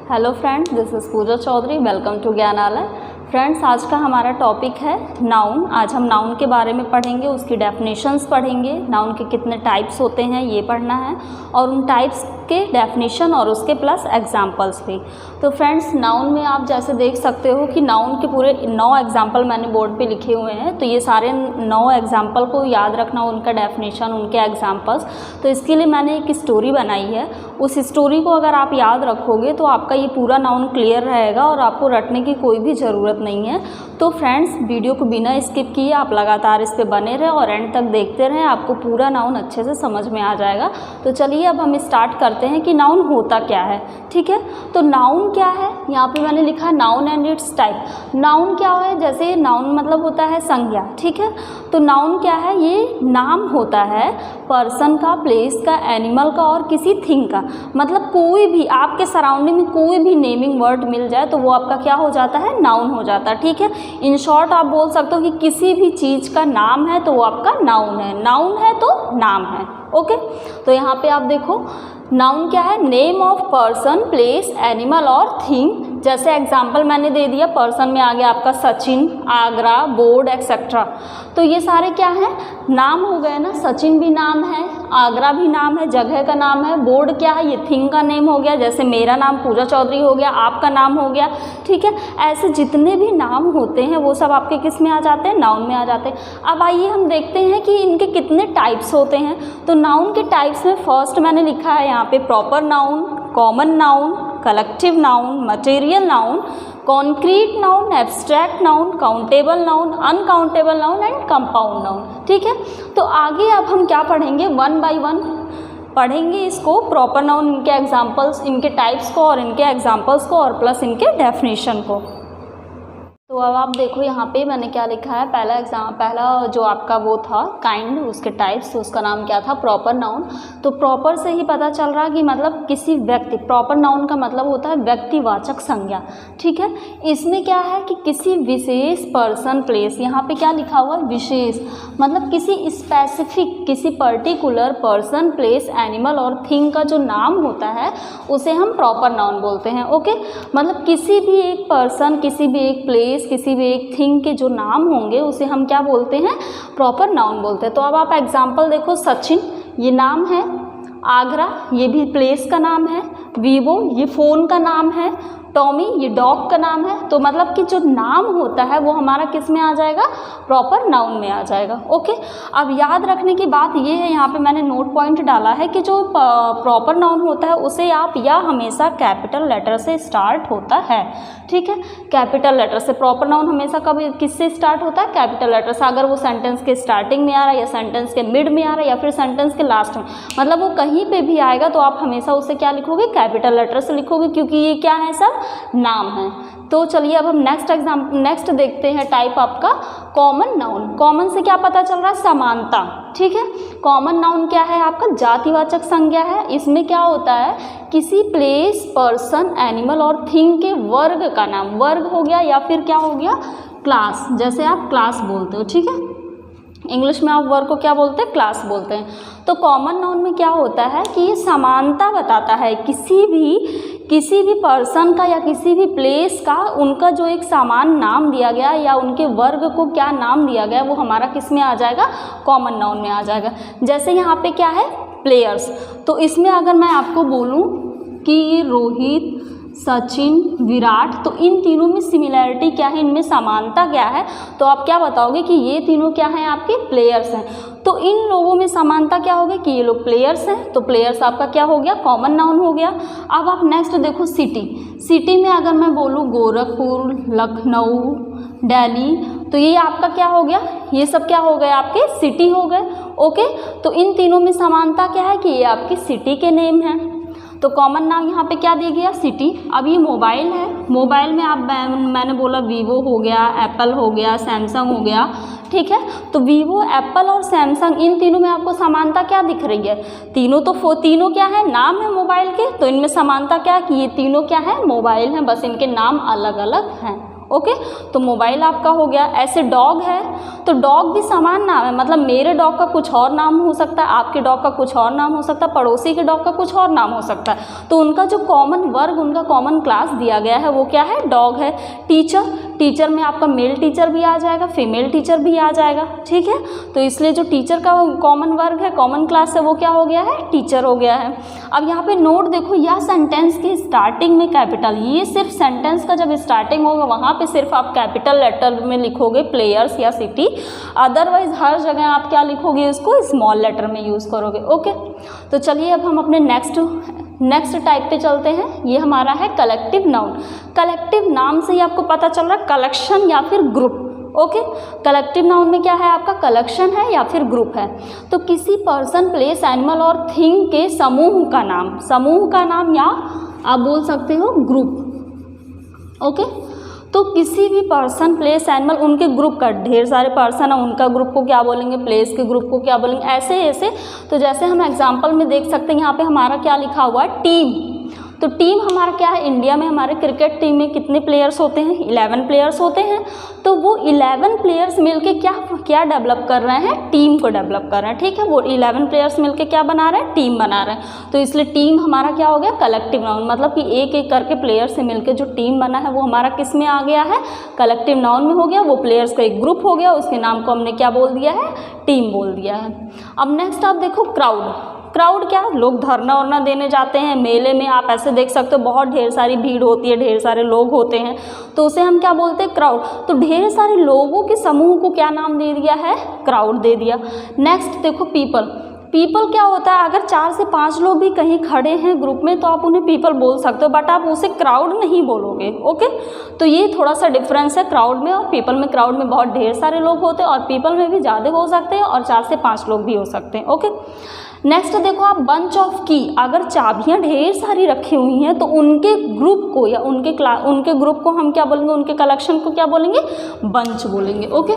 Hello friends, this is Pooja Chaudhary. Welcome to Gyanalaya. Friends, आज का हमारा टॉपिक है नाउन। आज हम नाउन के बारे में पढ़ेंगे, उसकी डेफिनेशंस पढ़ेंगे, नाउन के कितने टाइप्स होते हैं ये पढ़ना है, और उन टाइप्स के डेफिनेशन और उसके प्लस एग्जांपल्स भी। तो फ्रेंड्स, नाउन में आप जैसे देख सकते हो कि नाउन के पूरे 9 एग्जांपल मैंने बोर्ड पे लिखे हुए हैं। तो ये सारे 9 एग्जांपल को याद रखना, उनका डेफिनेशन, उनके एग्जांपल्स। तो इसके लिए मैंने एक स्टोरी बनाई है। उस स्टोरी को अगर आप याद रखोगे तो आपका ये पूरा नाउन क्लियर रहेगा और आपको रटने की कोई भी ज़रूरत नहीं है। तो फ्रेंड्स, वीडियो को बिना स्किप किए आप लगातार इस पे बने रहें और एंड तक देखते रहें, आपको पूरा नाउन अच्छे से समझ में आ जाएगा। तो चलिए अब हम स्टार्ट करते हैं कि नाउन होता क्या है। ठीक है, तो नाउन क्या है, यहाँ पे मैंने लिखा noun and it's type. Noun क्या है, जैसे नाउन मतलब होता है संज्ञा। ठीक है, तो नाउन क्या है, ये नाम होता है पर्सन का, प्लेस का, एनिमल का और किसी थिंग का। मतलब कोई भी आपके सराउंडिंग में कोई भी नेमिंग वर्ड मिल जाए तो वो आपका क्या हो जाता है, नाउन हो जाता है। ठीक है, इन शॉर्ट आप बोल सकते हो कि किसी भी चीज़ का नाम है तो वो आपका नाउन है। नाउन है तो नाम है। ओके, तो यहाँ पे आप देखो नाउन क्या है, name of person, place, animal और थिंग। जैसे एग्जाम्पल मैंने दे दिया, पर्सन में आ गया आपका सचिन, आगरा, बोर्ड एक्सेट्रा। तो ये सारे क्या हैं, नाम हो गए ना। सचिन भी नाम है, आगरा भी नाम है, जगह का नाम है। बोर्ड क्या है, ये थिंग का नेम हो गया। जैसे मेरा नाम पूजा चौधरी हो गया, आपका नाम हो गया। ठीक है, ऐसे जितने भी नाम होते हैं वो सब आपके किस में आ जाते हैं, नाउन में आ जाते हैं। अब आइए हम देखते हैं कि इनके कितने टाइप्स होते हैं। तो नाउन के टाइप्स में फर्स्ट मैंने लिखा है यहाँ पे proper noun, common noun, collective noun, material noun, concrete noun, abstract noun, countable noun, uncountable noun and compound noun. ठीक है, तो आगे अब हम क्या पढ़ेंगे, वन बाय वन पढ़ेंगे इसको, प्रॉपर नाउन, इनके एग्जांपल्स, इनके टाइप्स को और इनके एग्जांपल्स को और प्लस इनके डेफिनेशन को। तो अब आप देखो यहाँ पे मैंने क्या लिखा है। पहला जो आपका वो था काइंड, उसके टाइप्स, उसका नाम क्या था, प्रॉपर नाउन। तो प्रॉपर से ही पता चल रहा कि मतलब किसी व्यक्ति, प्रॉपर नाउन का मतलब होता है व्यक्तिवाचक संज्ञा। ठीक है, इसमें क्या है कि किसी विशेष पर्सन, प्लेस, यहाँ पे क्या लिखा हुआ है, विशेष, मतलब किसी स्पेसिफिक, किसी पर्टिकुलर पर्सन, प्लेस, एनिमल और थिंग का जो नाम होता है उसे हम प्रॉपर नाउन बोलते हैं। ओके, मतलब किसी भी एक पर्सन, किसी भी एक प्लेस, किसी भी एक थिंग के जो नाम होंगे उसे हम क्या बोलते हैं, प्रॉपर नाउन बोलते हैं। तो अब आप एग्जांपल देखो, सचिन ये नाम है, आगरा ये भी प्लेस का नाम है, वीवो ये फ़ोन का नाम है, टॉमी ये डॉग का नाम है। तो मतलब कि जो नाम होता है वो हमारा किस में आ जाएगा, प्रॉपर नाउन में आ जाएगा। ओके, अब याद रखने की बात ये है, यहाँ पे मैंने नोट पॉइंट डाला है कि जो प्रॉपर नाउन होता है उसे आप या हमेशा कैपिटल लेटर से स्टार्ट होता है। ठीक है, कैपिटल लेटर से। प्रॉपर नाउन हमेशा कब किससे स्टार्ट होता है, कैपिटल लेटर से। अगर वो सेंटेंस के स्टार्टिंग में आ रहा है या सेंटेंस के मिड में आ रहा है या फिर सेंटेंस के लास्ट में, मतलब वो कहीं पे भी आएगा तो आप हमेशा उसे क्या लिखोगे, कैपिटल लेटर से लिखोगे, क्योंकि ये क्या है, सब नाम है। तो चलिए अब हम नेक्स्ट देखते हैं टाइप आपका कॉमन नाउन। कॉमन से क्या पता चल रहा है, समानता। ठीक है, कॉमन नाउन क्या है आपका, जातिवाचक संज्ञा है। इसमें क्या होता है, किसी प्लेस, पर्सन, एनिमल और थिंग के वर्ग का नाम, वर्ग हो गया या फिर क्या हो गया, क्लास। जैसे आप क्लास बोलते हो, ठीक है, इंग्लिश में आप वर्ग को क्या बोलते हैं, क्लास बोलते हैं। तो कॉमन नाउन में क्या होता है कि ये समानता बताता है, किसी भी पर्सन का या किसी भी प्लेस का उनका जो एक समान नाम दिया गया या उनके वर्ग को क्या नाम दिया गया वो हमारा किस में आ जाएगा, कॉमन नाउन में आ जाएगा। जैसे यहाँ पे क्या है, प्लेयर्स। तो इसमें अगर मैं आपको बोलूँ कि रोहित, सचिन, विराट, तो इन तीनों में सिमिलैरिटी क्या है, इनमें समानता क्या है, तो आप क्या बताओगे कि ये तीनों क्या हैं, आपके प्लेयर्स हैं। तो इन लोगों में समानता क्या होगी कि ये लोग प्लेयर्स हैं, तो प्लेयर्स आपका क्या हो गया, कॉमन नाउन हो गया। अब आप नेक्स्ट देखो सिटी। सिटी में अगर मैं बोलूँ गोरखपुर, लखनऊ, दिल्ली, तो ये आपका क्या हो गया, ये सब क्या हो गए, आपके सिटी हो गए। ओके, तो इन तीनों में समानता क्या है कि ये आपकी सिटी के नेम हैं। तो कॉमन नाम यहाँ पे क्या दे गया, सिटी। अब ये मोबाइल है, मोबाइल में आप मैंने बोला वीवो हो गया, एप्पल हो गया, सैमसंग हो गया। ठीक है, तो वीवो, एप्पल और सैमसंग, इन तीनों में आपको समानता क्या दिख रही है, तीनों क्या है, नाम है मोबाइल के। तो इनमें समानता क्या है कि ये तीनों क्या है, मोबाइल हैं, बस इनके नाम अलग अलग हैं। ओके। तो मोबाइल आपका हो गया। ऐसे डॉग है तो डॉग भी समान नाम है, मतलब मेरे डॉग का कुछ और नाम हो सकता है, आपके डॉग का कुछ और नाम हो सकता है, पड़ोसी के डॉग का कुछ और नाम हो सकता है। तो उनका जो कॉमन वर्ग, उनका कॉमन क्लास दिया गया है वो क्या है, डॉग है। टीचर, टीचर में आपका मेल टीचर भी आ जाएगा, फीमेल टीचर भी आ जाएगा, ठीक है। तो इसलिए जो टीचर का कॉमन वर्ग है, कॉमन क्लास है, वो क्या हो गया है, टीचर हो गया है। अब यहाँ पे नोट देखो, यह सेंटेंस की स्टार्टिंग में कैपिटल, ये सिर्फ सेंटेंस का जब स्टार्टिंग होगा वहाँ पे सिर्फ आप कैपिटल लेटर में लिखोगे प्लेयर्स या सिटी, अदरवाइज हर जगह आप क्या लिखोगे, इसको स्मॉल लेटर में यूज़ करोगे, ओके। तो चलिए अब हम अपने नेक्स्ट टाइप पे चलते हैं। ये हमारा है कलेक्टिव नाउन। कलेक्टिव नाम से ही आपको पता चल रहा है कलेक्शन या फिर ग्रुप, ओके। कलेक्टिव नाउन में क्या है आपका, कलेक्शन है या फिर ग्रुप है। तो किसी पर्सन, प्लेस, एनिमल और थिंग के समूह का नाम, समूह का नाम, या आप बोल सकते हो ग्रुप, ओके। तो किसी भी पर्सन, प्लेस, एनिमल, उनके ग्रुप का, ढेर सारे पर्सन है उनका ग्रुप को क्या बोलेंगे, प्लेस के ग्रुप को क्या बोलेंगे, ऐसे ऐसे। तो जैसे हम एग्जांपल में देख सकते हैं, यहाँ पे हमारा क्या लिखा हुआ है, टीम। तो टीम हमारा क्या है, इंडिया में हमारे क्रिकेट टीम में कितने प्लेयर्स होते हैं, 11 प्लेयर्स होते हैं। तो वो 11 प्लेयर्स मिलके क्या डेवलप कर रहे हैं, टीम को डेवलप कर रहे हैं, ठीक है। वो 11 प्लेयर्स मिलके क्या बना रहे हैं, टीम बना रहे हैं। तो इसलिए टीम हमारा क्या हो गया, कलेक्टिव नाउन, मतलब कि एक एक करके प्लेयर से मिलके जो टीम बना है वो हमारा किस में आ गया है, कलेक्टिव नाउन में हो गया। वो प्लेयर्स का एक ग्रुप हो गया, उसके नाम को हमने क्या बोल दिया है, टीम बोल दिया है। अब नेक्स्ट आप देखो क्राउड। क्राउड क्या, लोग धरना वरना देने जाते हैं मेले में, आप ऐसे देख सकते हो बहुत ढेर सारी भीड़ होती है, ढेर सारे लोग होते हैं, तो उसे हम क्या बोलते हैं, क्राउड। तो ढेर सारे लोगों के समूह को क्या नाम दे दिया है, क्राउड दे दिया। नेक्स्ट देखो पीपल। पीपल क्या होता है, अगर 4 से 5 लोग भी कहीं खड़े हैं ग्रुप में तो आप उन्हें पीपल बोल सकते हो, बट आप उसे क्राउड नहीं बोलोगे, ओके। तो ये थोड़ा सा डिफरेंस है क्राउड में और पीपल में। क्राउड में बहुत ढेर सारे लोग होते हैं और पीपल में भी ज़्यादा हो सकते हैं और 4 से 5 लोग भी हो सकते हैं, ओके। नेक्स्ट देखो आप बंच ऑफ की, अगर चाबियां ढेर सारी रखी हुई हैं तो उनके ग्रुप को या उनके ग्रुप को हम क्या बोलेंगे, उनके कलेक्शन को क्या बोलेंगे, बंच बोलेंगे, ओके।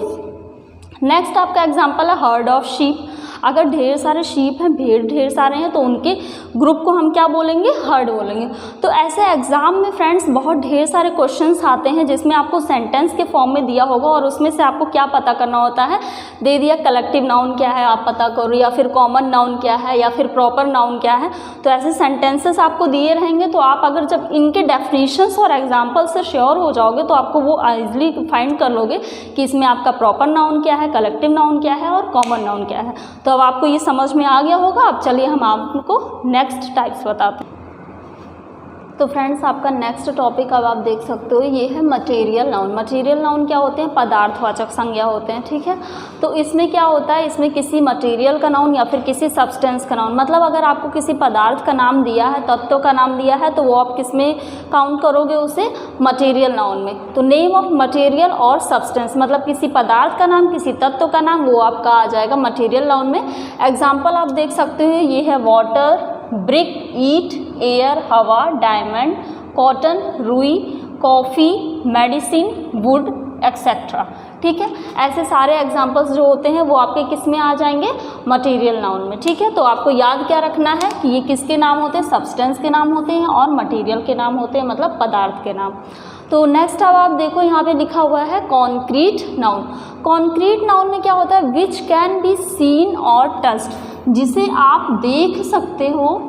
नेक्स्ट आपका एग्जांपल है हर्ड ऑफ शीप। अगर ढेर सारे शीप हैं, भेड़ ढेर सारे हैं, तो उनके ग्रुप को हम क्या बोलेंगे, हर्ड बोलेंगे। तो ऐसे एग्जाम में फ्रेंड्स बहुत ढेर सारे क्वेश्चंस आते हैं जिसमें आपको सेंटेंस के फॉर्म में दिया होगा और उसमें से आपको क्या पता करना होता है, दे दिया कलेक्टिव नाउन क्या है आप पता करो, या फिर कॉमन नाउन क्या है, या फिर प्रॉपर नाउन क्या है। तो ऐसे सेंटेंसेस आपको दिए रहेंगे, तो आप अगर जब इनके डेफिनेशंस और एग्जाम्पल से श्योर हो जाओगे तो आपको वो ईजिली फाइंड कर लोगे कि इसमें आपका प्रॉपर नाउन क्या है, कलेक्टिव नाउन क्या है और कॉमन नाउन क्या है। तो अब आपको ये समझ में आ गया होगा। अब चलिए हम आपको नेक्स्ट टाइप्स बताते हैं। तो फ्रेंड्स आपका नेक्स्ट टॉपिक अब आप देख सकते हो, ये है मटेरियल नाउन। मटेरियल नाउन क्या होते हैं, पदार्थवाचक संज्ञा होते हैं, ठीक है। तो इसमें क्या होता है, इसमें किसी मटेरियल का नाउन या फिर किसी सब्सटेंस का नाउन, मतलब अगर आपको किसी पदार्थ का नाम दिया है, तत्व का नाम दिया है, तो वो आप किस में काउंट करोगे, उसे मटेरियल नाउन में। तो नेम ऑफ मटेरियल और सब्सटेंस, मतलब किसी पदार्थ का नाम, किसी तत्व का नाम, वो आपका आ जाएगा मटेरियल नाउन में। एग्जाम्पल आप देख सकते हो, ये है वाटर, ब्रिक, ईट, एयर, हवा, डायमंड, कॉटन, रुई, कॉफ़ी, मेडिसिन, वुड एक्सेट्रा, ठीक है। ऐसे सारे एग्जाम्पल्स जो होते हैं वो आपके किस में आ जाएंगे, मटेरियल नाउन में, ठीक है। तो आपको याद क्या रखना है कि ये किसके नाम होते हैं, सब्सटेंस के नाम होते हैं और मटेरियल के नाम होते हैं, मतलब पदार्थ के नाम। तो नेक्स्ट अब आप देखो, यहाँ पे लिखा हुआ है कॉन्क्रीट नाउन। कॉन्क्रीट नाउन में क्या होता है, विच कैन बी सीन और टच्ड, जिसे आप देख सकते हो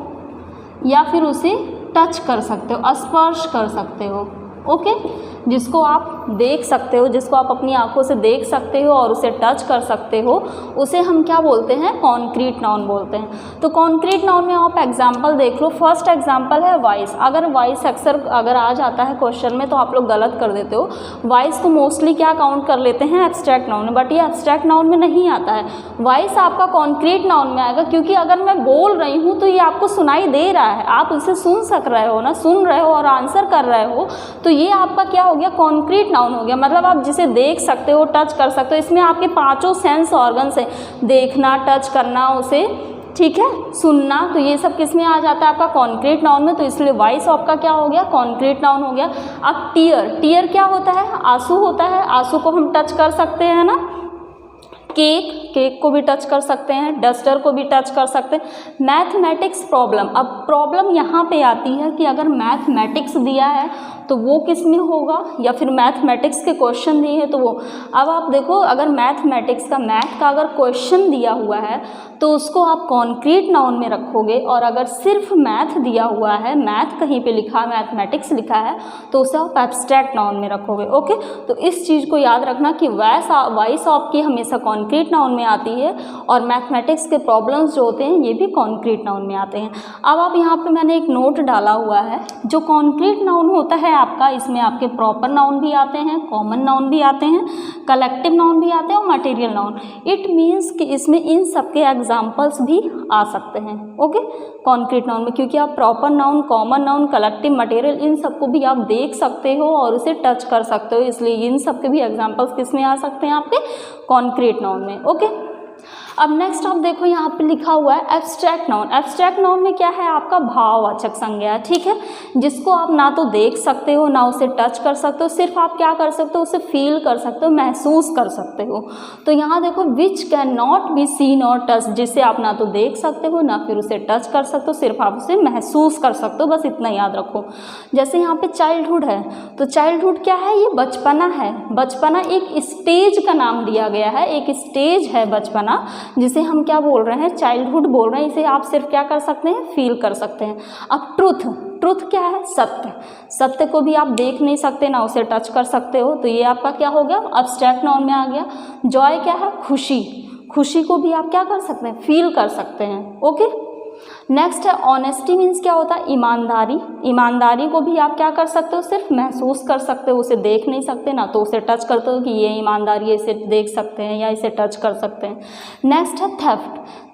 या फिर उसे टच कर सकते हो, स्पर्श कर सकते हो, ओके। जिसको आप देख सकते हो, जिसको आप अपनी आंखों से देख सकते हो और उसे टच कर सकते हो, उसे हम क्या बोलते हैं, कॉन्क्रीट नाउन बोलते हैं। तो कॉन्क्रीट नाउन में आप एग्जांपल देख लो। फर्स्ट एग्जांपल है वॉइस। अगर वॉइस अक्सर अगर आ जाता है क्वेश्चन में तो आप लोग गलत कर देते हो। वॉइस को मोस्टली क्या काउंट कर लेते हैं, एब्स्ट्रैक्ट नाउन में, बट ये एब्स्ट्रैक्ट नाउन में नहीं आता है। वॉइस आपका कॉन्क्रीट नाउन में आएगा, क्योंकि अगर मैं बोल रही हूँ तो ये आपको सुनाई दे रहा है, आप उसे सुन सक रहे हो ना, सुन रहे हो और आंसर कर रहे हो, तो ये आपका क्या हो गया, कॉन्क्रीट नाउन हो गया। मतलब आप जिसे देख सकते हो, टच कर सकते हो, इसमें आपके 5 सेंस ऑर्गन्स हैं, देखना, टच करना उसे, ठीक है, सुनना, तो ये सब किस में आ जाता है आपका कॉन्क्रीट नाउन में। तो इसलिए वॉइस आपका क्या हो गया, कॉन्क्रीट नाउन हो गया। अब टीयर, टीयर क्या होता है, आंसू होता है, आंसू को हम टच कर सकते हैं ना, केक को भी टच कर सकते हैं, डस्टर को भी टच कर सकते हैं। मैथमेटिक्स प्रॉब्लम, अब प्रॉब्लम यहाँ पे आती है कि अगर मैथमेटिक्स दिया है तो वो किस में होगा, या फिर मैथमेटिक्स के क्वेश्चन दिए हैं तो वो। अब आप देखो, अगर मैथमेटिक्स का मैथ का अगर क्वेश्चन दिया हुआ है तो उसको आप कॉन्क्रीट नाउन में रखोगे, और अगर सिर्फ मैथ दिया हुआ है, मैथ कहीं पे लिखा है, मैथमेटिक्स लिखा है, तो उसे आप एब्स्ट्रैक्ट नाउन में रखोगे। ओके, तो इस चीज़ को याद रखना कि वॉइस आपकी हमेशा कॉन्क्रीट नाउन में आती है, और मैथमेटिक्स के प्रॉब्लम्स जो होते हैं ये भी कॉन्क्रीट नाउन में आते हैं। अब आप यहाँ पे मैंने एक नोट डाला हुआ है, जो कॉन्क्रीट नाउन होता है आपका, इसमें आपके प्रॉपर नाउन भी आते हैं, कॉमन नाउन भी आते हैं, कलेक्टिव नाउन भी आते हैं और मटेरियल नाउन। इट मीन्स कि इसमें इन सबके एग्जाम्पल्स भी आ सकते हैं। ओके, कॉन्क्रीट नाउन में, क्योंकि आप proper noun, common noun, collective, material, इन सबको भी आप देख सकते हो और उसे टच कर सकते हो, इसलिए इन सबके भी एग्जाम्पल्स किस में आ सकते हैं, आपके कॉन्क्रीट नाउन में। ओके, अब नेक्स्ट आप देखो यहाँ पे लिखा हुआ है एब्स्ट्रैक्ट नाउन। एब्स्ट्रैक्ट नाउन में क्या है, आपका भाववाचक संज्ञा है, ठीक है, जिसको आप ना तो देख सकते हो ना उसे टच कर सकते हो, सिर्फ आप क्या कर सकते हो, उसे फील कर सकते हो, महसूस कर सकते हो। तो यहाँ देखो, which can not be seen और टच, जिसे आप ना तो देख सकते हो ना फिर उसे टच कर सकते हो, सिर्फ आप उसे महसूस कर सकते हो, बस इतना याद रखो। जैसे यहाँ पे चाइल्डहुड है, तो चाइल्डहुड क्या है, ये बचपना है। बचपना एक स्टेज का नाम दिया गया है, एक स्टेज है बचपना, जिसे हम क्या बोल रहे हैं, चाइल्डहुड बोल रहे हैं। इसे आप सिर्फ क्या कर सकते हैं, फील कर सकते हैं। अब ट्रुथ क्या है, सत्य को भी आप देख नहीं सकते ना उसे टच कर सकते हो, तो ये आपका क्या हो गया, एब्स्ट्रैक्ट नाउन में आ गया। जॉय क्या है, खुशी को भी आप क्या कर सकते हैं, फील कर सकते हैं। ओके, नेक्स्ट है ऑनेस्टी, मीन्स क्या होता है, ईमानदारी को भी आप क्या कर सकते हो, सिर्फ महसूस कर सकते हो, उसे देख नहीं सकते ना तो उसे टच करते हो कि ये ईमानदारी है, इसे देख सकते हैं या इसे टच कर सकते हैं। नेक्स्ट है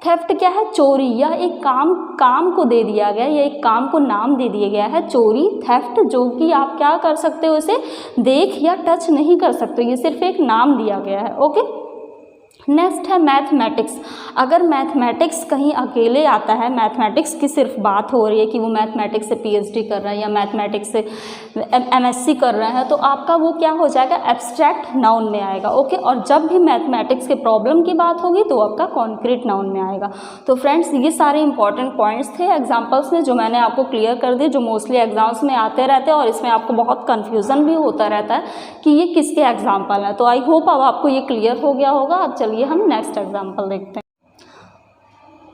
थेफ्ट क्या है, चोरी। यह एक काम को दे दिया गया, यह एक काम को नाम दे दिया गया है चोरी, थेफ्ट, जो कि आप क्या कर सकते हो, इसे देख या टच नहीं कर सकते, ये सिर्फ एक नाम दिया गया है। ओके, नेक्स्ट है मैथमेटिक्स। अगर मैथमेटिक्स कहीं अकेले आता है, मैथमेटिक्स की सिर्फ बात हो रही है कि वो मैथमेटिक्स से पीएचडी कर रहा है या मैथमेटिक्स से एमएससी कर रहा है, तो आपका वो क्या हो जाएगा, एब्स्ट्रैक्ट नाउन में आएगा। ओके, और जब भी मैथमेटिक्स के प्रॉब्लम की बात होगी तो आपका कॉन्क्रीट नाउन में आएगा। तो फ्रेंड्स, ये सारे इंपॉर्टेंट पॉइंट्स थे एग्जाम्पल्स में, जो मैंने आपको क्लियर कर दिए, जो मोस्टली एग्जाम्स में आते रहते हैं और इसमें आपको बहुत कन्फ्यूज़न भी होता रहता है कि ये किसके एग्जाम्पल हैं। तो आई होप अब आपको ये क्लियर हो गया होगा। अब चलिए हम नेक्स्ट एग्जाम्पल देखते हैं।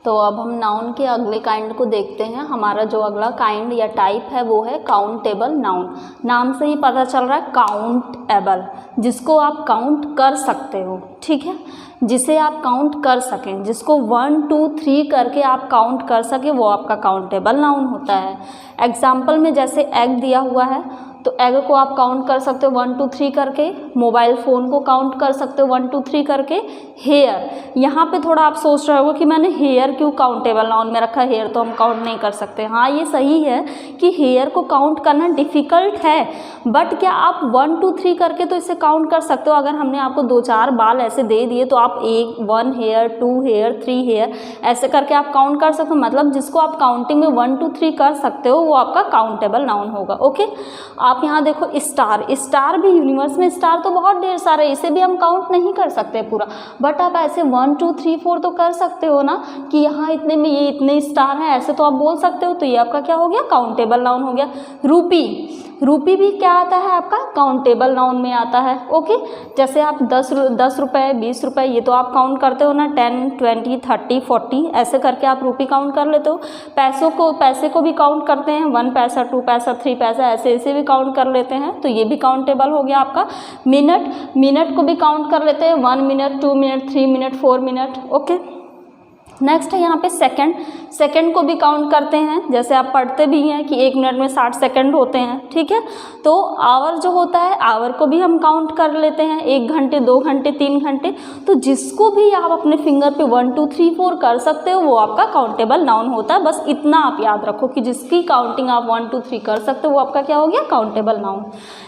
तो अब हम नाउन के अगले काइंड को देखते हैं। हमारा जो अगला काइंड या टाइप है वो है काउंटेबल नाउन। नाम से ही पता चल रहा है काउंटेबल, जिसको आप काउंट कर सकते हो, ठीक है, जिसे आप काउंट कर सकें, जिसको 1 2 3 करके आप काउंट कर सके, वो आपका काउंटेबल नाउन होता है। एग्जाम्पल में जैसे एग दिया हुआ है, तो एग को आप काउंट कर सकते हो 1 2 3 करके, मोबाइल फ़ोन को काउंट कर सकते हो 1 2 3 करके। हेयर, यहाँ पे थोड़ा आप सोच रहे हो कि मैंने हेयर क्यों काउंटेबल नाउन में रखा, हेयर तो हम काउंट नहीं कर सकते। हाँ, ये सही है कि हेयर को काउंट करना डिफ़िकल्ट है, बट क्या आप 1 2 3 करके तो इसे काउंट कर सकते हो। अगर हमने आपको 2-4 बाल ऐसे दे दिए तो आप 1 हेयर, 2 हेयर, 3 हेयर ऐसे करके आप काउंट कर सकते हो। मतलब जिसको आप काउंटिंग में 1 2 3 कर सकते हो वो आपका काउंटेबल नाउन होगा। ओके, आप यहाँ देखो स्टार भी, यूनिवर्स में स्टार तो बहुत ढेर सारे, इसे भी हम काउंट नहीं कर सकते पूरा, बट आप ऐसे 1 2 3 4 तो कर सकते हो ना, कि यहाँ इतने में ये इतने स्टार हैं, ऐसे तो आप बोल सकते हो। तो ये आपका क्या हो गया, काउंटेबल नाउन हो गया। रूपी भी क्या आता है, आपका काउंटेबल नाउन में आता है। ओके, जैसे आप 10 रुपये, 20 रुपये, ये तो आप काउंट करते हो ना, 10 20 30 40 ऐसे करके आप रूपी काउंट कर लेते हो। पैसे को भी काउंट करते हैं, 1 पैसा, 2 पैसा, 3 पैसा, ऐसे भी काउंट कर लेते हैं, तो ये भी काउंटेबल हो गया आपका। मिनट को भी काउंट कर लेते हैं, 1 minute, 2 minute, 3 minute, 4 minute. Okay, next है यहाँ पे सेकंड को भी काउंट करते हैं, जैसे आप पढ़ते भी हैं कि 1 मिनट में 60 सेकंड होते हैं, ठीक है। तो आवर जो होता है, आवर को भी हम काउंट कर लेते हैं, 1 घंटे, 2 घंटे, 3 घंटे। तो जिसको भी आप अपने फिंगर पे 1 2 3 4 कर सकते हो वो आपका काउंटेबल नाउन होता है। बस इतना आप याद रखो कि जिसकी काउंटिंग आप 1 2 3 कर सकते हो वो आपका क्या हो गया, काउंटेबल नाउन।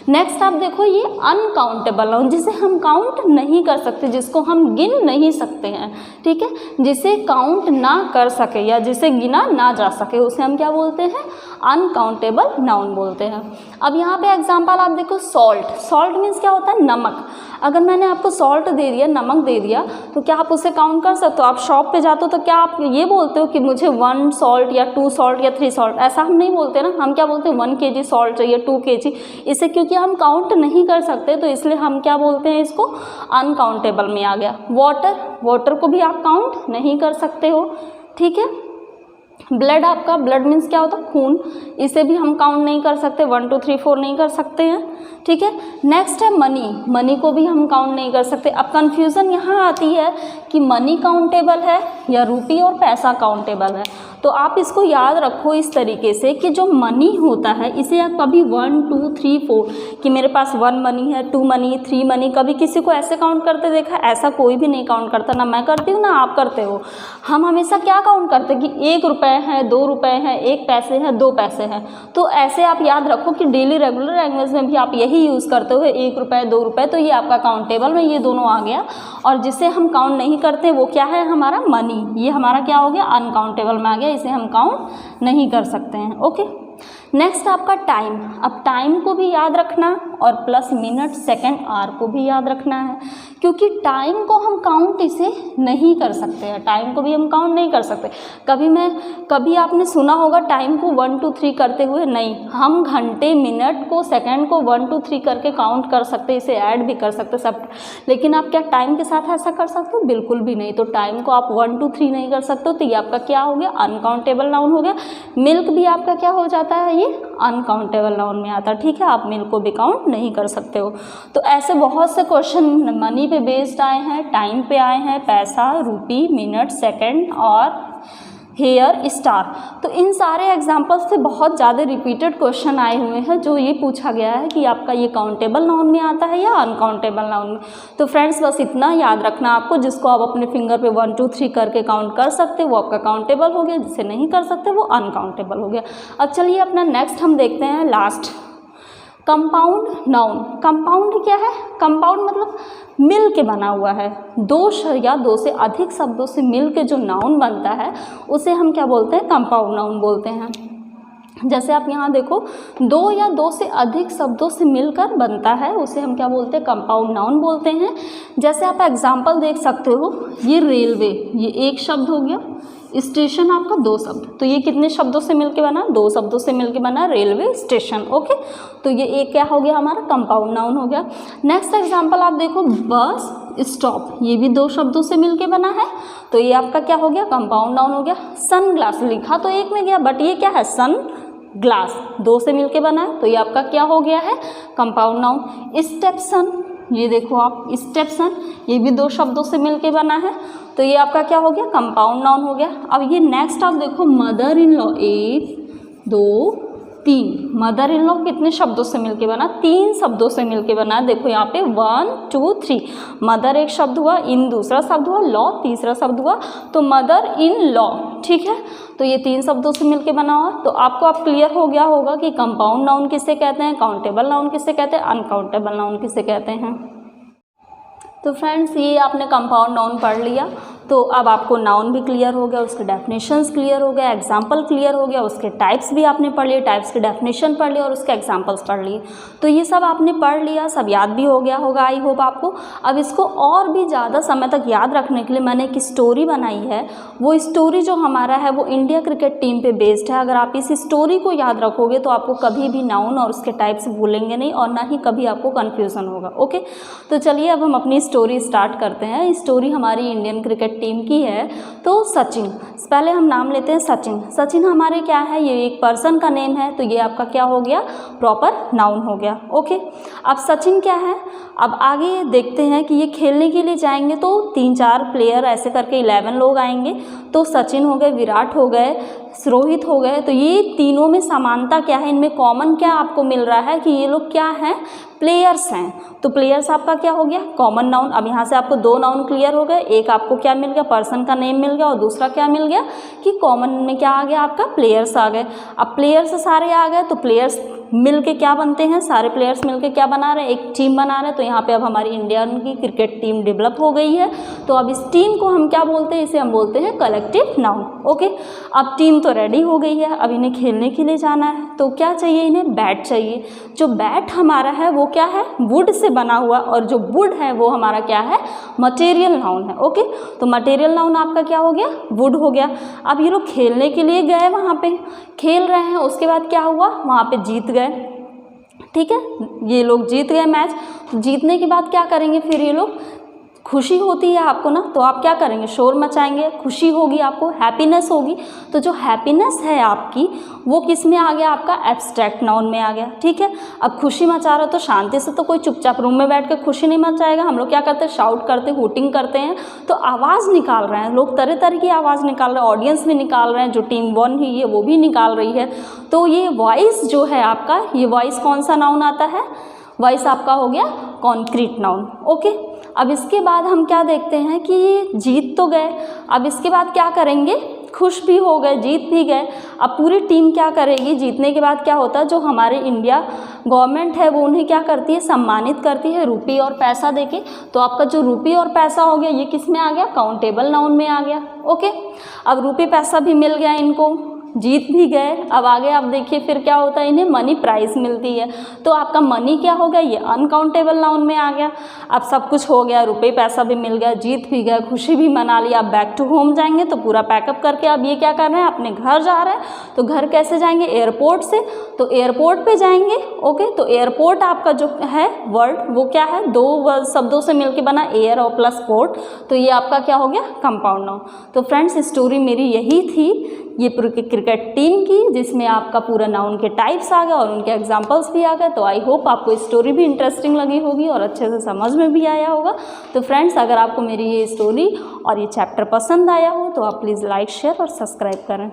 नेक्स्ट आप देखो, ये अनकाउंटेबल नाउन, जिसे हम काउंट नहीं कर सकते, जिसको हम गिन नहीं सकते हैं, ठीक है, जिसे काउंट ना कर सके या जिसे गिना ना जा सके उसे हम क्या बोलते हैं, अनकाउंटेबल नाउन बोलते हैं। अब यहाँ पे एग्जांपल आप देखो, सॉल्ट। सॉल्ट मीन्स क्या होता है, नमक। अगर मैंने आपको सॉल्ट दे दिया, नमक दे दिया, तो क्या आप उसे काउंट कर सकते हो? आप शॉप पे जाते हो तो क्या आप ये बोलते हो कि मुझे 1 सॉल्ट या 2 सॉल्ट या 3 सॉल्ट, ऐसा हम नहीं बोलते ना। हम क्या बोलते हैं, 1 kg सॉल्ट चाहिए, 2 kg। इसे क्योंकि हम काउंट नहीं कर सकते तो इसलिए हम क्या बोलते हैं, इसको अनकाउंटेबल में आ गया। वाटर, वाटर को भी आप काउंट नहीं कर सकते हो, ठीक है। ब्लड, आपका ब्लड मीन्स क्या होता है, खून। इसे भी हम काउंट नहीं कर सकते, 1 2 3 4 नहीं कर सकते हैं, ठीक है। नेक्स्ट है मनी। मनी को भी हम काउंट नहीं कर सकते। अब कंफ्यूजन यहाँ आती है कि मनी काउंटेबल है या रुपी और पैसा काउंटेबल है। तो आप इसको याद रखो इस तरीके से कि जो मनी होता है इसे आप कभी 1 2 3 4 कि मेरे पास 1 मनी है, 2 मनी, 3 मनी, कभी किसी को ऐसे काउंट करते देखा? ऐसा कोई भी नहीं काउंट करता, ना मैं करती हूँ ना आप करते हो। हम हमेशा क्या काउंट करते हैं कि 1 रुपये है, 2 रुपये है, 1 पैसे है, 2 पैसे हैं। तो ऐसे आप याद रखो कि डेली रेगुलर लैंग्वेज में भी आप यही यूज़ करते हो, 1 रुपये, 2 रुपये, तो ये आपका काउंटेबल में ये दोनों आ गया। और जिसे हम काउंट नहीं करते वो क्या है, हमारा मनी। ये हमारा क्या हो गया, अनकाउंटेबल में आ गया, इसे हम काउंट नहीं कर सकते हैं, ओके। नेक्स्ट आपका टाइम। अब टाइम को भी याद रखना और प्लस मिनट, सेकंड, आवर को भी याद रखना है, क्योंकि टाइम को हम काउंट इसे नहीं कर सकते हैं। टाइम को भी हम काउंट नहीं कर सकते। कभी आपने सुना होगा टाइम को 1 2 3 करते हुए? नहीं, हम घंटे, मिनट को, सेकंड को 1 2 3 करके काउंट कर सकते, इसे ऐड भी कर सकते सब। लेकिन आप क्या टाइम के साथ ऐसा कर सकते हो? बिल्कुल भी नहीं। तो टाइम को आप 1 2 3 नहीं कर सकते हो, तो ये आपका क्या हो गया, अनकाउंटेबल नाउन हो गया। मिल्क भी आपका क्या हो जाता है, ये अनकाउंटेबल नाउन में आता है, ठीक है। आप मिल्क को भी काउंट नहीं कर सकते हो। तो ऐसे बहुत से क्वेश्चन मनी पे बेस्ड आए हैं, टाइम पे आए हैं, पैसा, रुपी, मिनट, सेकंड और हेयर, स्टार। तो इन सारे एग्जाम्पल्स से बहुत ज़्यादा रिपीटेड क्वेश्चन आए हुए हैं जो ये पूछा गया है कि आपका ये काउंटेबल नाउन में आता है या अनकाउंटेबल नाउन में। तो फ्रेंड्स बस इतना याद रखना आपको, जिसको आप अपने फिंगर पे 1 2 3 करके काउंट कर सकते वो आपका काउंटेबल हो गया, जिसे नहीं कर सकते वो अनकाउंटेबल हो गया। अब चलिए अपना नेक्स्ट हम देखते हैं, लास्ट कंपाउंड नाउन। कंपाउंड क्या है? कंपाउंड मतलब मिल के बना हुआ है, 2 या 2 से अधिक शब्दों से मिल के जो नाउन बनता है उसे हम क्या बोलते हैं, कंपाउंड नाउन बोलते हैं। जैसे आप यहाँ देखो, 2 या 2 से अधिक शब्दों से मिलकर बनता है उसे हम क्या बोलते हैं, कंपाउंड नाउन बोलते हैं। जैसे आप एग्जाम्पल देख सकते हो, ये रेलवे, ये एक शब्द हो गया, स्टेशन आपका 2 शब्द, तो ये कितने शब्दों से मिलके बना, 2 शब्दों से मिलके बना रेलवे स्टेशन, ओके। तो ये एक क्या हो गया, हमारा कंपाउंड नाउन हो गया। नेक्स्ट एग्जांपल आप देखो, बस स्टॉप, ये भी 2 शब्दों से मिलके बना है, तो ये आपका क्या हो गया, कंपाउंड नाउन हो गया। सन ग्लास, लिखा तो एक में गया बट ये क्या है, सन ग्लास, 2 से मिलके बना है, तो ये आपका क्या हो गया है, कंपाउंड नाउन। स्टेप्सन, ये देखो आप, स्टेप्सन, ये भी 2 शब्दों से मिलके बना है, तो ये आपका क्या हो गया, कंपाउंड नाउन हो गया। अब ये नेक्स्ट आप देखो, mother in law, 1 2 3, mother in law कितने शब्दों से मिलके बना, 3 शब्दों से मिलके बना। देखो यहाँ पे 1 2 3, मदर एक शब्द हुआ, इन दूसरा शब्द हुआ, लॉ तीसरा शब्द हुआ, तो मदर इन लॉ, ठीक है। तो ये 3 शब्दों से मिलके बना हुआ। तो आपको अब क्लियर हो गया होगा कि कंपाउंड नाउन किसे कहते हैं, काउंटेबल नाउन किसे कहते हैं, अनकाउंटेबल नाउन किसे कहते हैं। तो फ्रेंड्स ये आपने कंपाउंड नाउन पढ़ लिया, तो अब आपको नाउन भी क्लियर हो गया, उसके डेफिनेशंस क्लियर हो गया, एग्जाम्पल क्लियर हो गया, उसके टाइप्स भी आपने पढ़ लिए, टाइप्स के डेफिनेशन पढ़ लिए और उसके एग्जाम्पल्स पढ़ लिए। तो ये सब आपने पढ़ लिया, सब याद भी हो गया होगा आई होप आपको। अब इसको और भी ज़्यादा समय तक याद रखने के लिए मैंने एक स्टोरी बनाई है। वो स्टोरी जो हमारा है वो इंडिया क्रिकेट टीम पे बेस्ड है। अगर आप इस स्टोरी को याद रखोगे तो आपको कभी भी नाउन और उसके टाइप्स भूलेंगे नहीं और ना ही कभी आपको कन्फ्यूज़न होगा, ओके। तो चलिए अब हम अपनी स्टोरी स्टार्ट करते हैं। स्टोरी हमारी इंडियन क्रिकेट टीम की है। तो सचिन, पहले हम नाम लेते हैं सचिन। सचिन हमारे क्या है, ये एक पर्सन का नेम है, तो ये आपका क्या हो गया, प्रॉपर नाउन हो गया, ओके। अब सचिन क्या है, अब आगे देखते हैं कि ये खेलने के लिए जाएंगे तो 3-4 प्लेयर ऐसे करके 11 लोग आएंगे। तो सचिन हो गए, विराट हो गए, रोहित हो गए। तो ये तीनों में समानता क्या है, इनमें कॉमन क्या आपको मिल रहा है कि ये लोग क्या हैं, प्लेयर्स हैं। तो प्लेयर्स आपका क्या हो गया, कॉमन नाउन। अब यहाँ से आपको 2 नाउन क्लियर हो गए, एक आपको क्या मिल गया, पर्सन का नेम मिल गया और दूसरा क्या मिल गया कि कॉमन में क्या आ गया, आपका प्लेयर्स आ गए। अब प्लेयर्स सारे आ गए तो प्लेयर्स मिल के क्या बनते हैं, सारे प्लेयर्स मिल के क्या बना रहे हैं, एक टीम बना रहे हैं। तो यहाँ पे अब हमारी इंडियन की क्रिकेट टीम डेवलप हो गई है। तो अब इस टीम को हम क्या बोलते हैं, इसे हम बोलते हैं कलेक्टिव नाउन। ओके, अब टीम तो रेडी हो गई है, अब इन्हें खेलने के लिए जाना है। तो क्या चाहिए, इन्हें बैट चाहिए। जो बैट हमारा है वो क्या है, वुड से बना हुआ, और जो वुड है वो हमारा क्या है, मटेरियल नाउन है। ओके, तो मटेरियल नाउन आपका क्या हो गया, वुड हो गया। अब ये लोग खेलने के लिए गए, वहाँ पे खेल रहे हैं, उसके बाद क्या हुआ, वहाँ पे जीत गए। ठीक है, ये लोग जीत गए मैच। तो जीतने के बाद क्या करेंगे, फिर ये लोग, खुशी होती है आपको ना, तो आप क्या करेंगे, शोर मचाएंगे, खुशी होगी आपको, हैप्पीनेस होगी। तो जो हैप्पीनेस है आपकी वो किस में आ गया, आपका एब्स्ट्रैक्ट नाउन में आ गया। ठीक है, अब खुशी मचा रहे हो तो शांति से तो कोई चुपचाप रूम में बैठ कर खुशी नहीं मचाएगा। हम लोग क्या करते हैं, शाउट करते हैं, हूटिंग करते हैं, तो आवाज़ निकाल रहे हैं लोग, तरह तरह की आवाज़ निकाल रहे हैं, ऑडियंस भी निकाल रहे हैं, जो टीम वन ही है वो भी निकाल रही है। तो ये वॉइस जो है आपका, ये वॉइस कौन सा नाउन आता है, वॉइस आपका हो गया कॉन्क्रीट नाउन। ओके, अब इसके बाद हम क्या देखते हैं कि जीत तो गए, अब इसके बाद क्या करेंगे, खुश भी हो गए, जीत भी गए। अब पूरी टीम क्या करेगी, जीतने के बाद क्या होता है, जो हमारे इंडिया गवर्नमेंट है वो उन्हें क्या करती है, सम्मानित करती है रुपये और पैसा देके। तो आपका जो रुपये और पैसा हो गया ये किस में आ गया, काउंटेबल नाउन में आ गया। ओके, अब रुपये पैसा भी मिल गया इनको, जीत भी गए। अब आगे आप देखिए फिर क्या होता है, इन्हें मनी प्राइज़ मिलती है। तो आपका मनी क्या हो गया, ये अनकाउंटेबल नाउन में आ गया। अब सब कुछ हो गया, रुपये पैसा भी मिल गया, जीत भी गए, खुशी भी मना ली। अब बैक टू होम जाएंगे, तो पूरा पैकअप करके अब ये क्या कर रहे हैं, अपने घर जा रहे हैं। तो घर कैसे जाएंगे, एयरपोर्ट से। तो एयरपोर्ट पे जाएंगे। ओके, तो एयरपोर्ट आपका जो है वर्ड वो क्या है, दो शब्दों से मिलकर बना, एयर और प्लस पोर्ट। तो ये आपका क्या हो गया, कंपाउंड नाउन। तो फ्रेंड्स स्टोरी मेरी यही थी, ये पूरी क्रिकेट टीम की, जिसमें आपका पूरा नाउन के टाइप्स आ गए और उनके एग्जांपल्स भी आ गए। तो आई होप आपको स्टोरी भी इंटरेस्टिंग लगी होगी और अच्छे से समझ में भी आया होगा। तो फ्रेंड्स अगर आपको मेरी ये स्टोरी और ये चैप्टर पसंद आया हो तो आप प्लीज़ लाइक, शेयर और सब्सक्राइब करें।